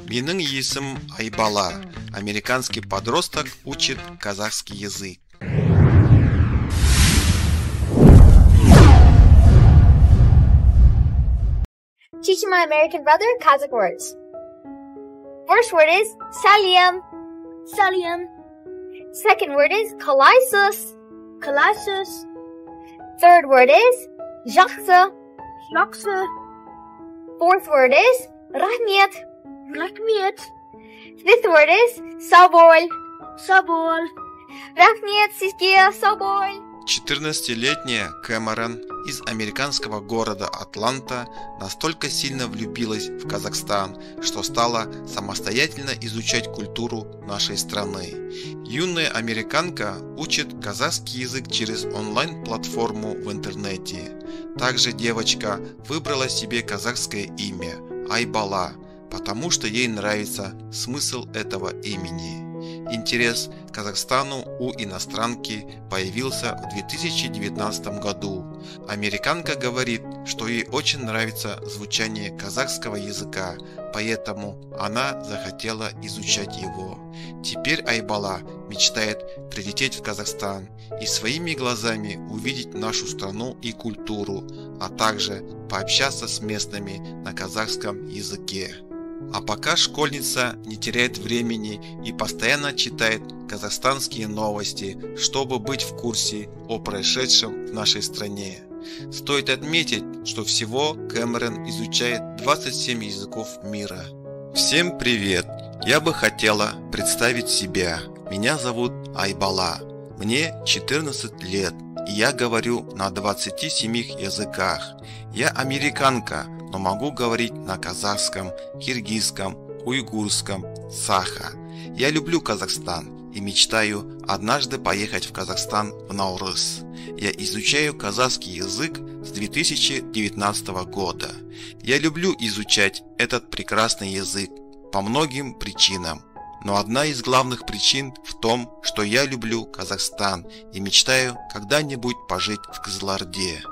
Менің есім Айбала. Американский подросток учит казахский язык. Teaching my American brother Kazakh words. First word is Salyam. Salyam. Second word is Kalaisus. Kalaisus. Third word is Jaksa. Jaksa. Fourth word is Rahmet. Rahmet. Fifth word is Sabol. Sabol. Rahmet sizge Sabol. 14-летняя Кэмерон из американского города Атланта настолько сильно влюбилась в Казахстан, что стала самостоятельно изучать культуру нашей страны. Юная американка учит казахский язык через онлайн-платформу в интернете. Также девочка выбрала себе казахское имя Айбала, потому что ей нравится смысл этого имени. Интерес к Казахстану у иностранки появился в 2019 году. Американка говорит, что ей очень нравится звучание казахского языка, поэтому она захотела изучать его. Теперь Айбала мечтает прилететь в Казахстан и своими глазами увидеть нашу страну и культуру, а также пообщаться с местными на казахском языке. А пока школьница не теряет времени и постоянно читает казахстанские новости, чтобы быть в курсе о происшедшем в нашей стране. Стоит отметить, что всего Кэмерон изучает 27 языков мира. Всем привет! Я бы хотела представить себя. Меня зовут Айбала. Мне 14 лет, и я говорю на 27 языках. Я американка, но могу говорить на казахском, киргизском, уйгурском, саха. Я люблю Казахстан и мечтаю однажды поехать в Казахстан в Наурыз. Я изучаю казахский язык с 2019 года. Я люблю изучать этот прекрасный язык по многим причинам. Но одна из главных причин в том, что я люблю Казахстан и мечтаю когда-нибудь пожить в Кызылорде.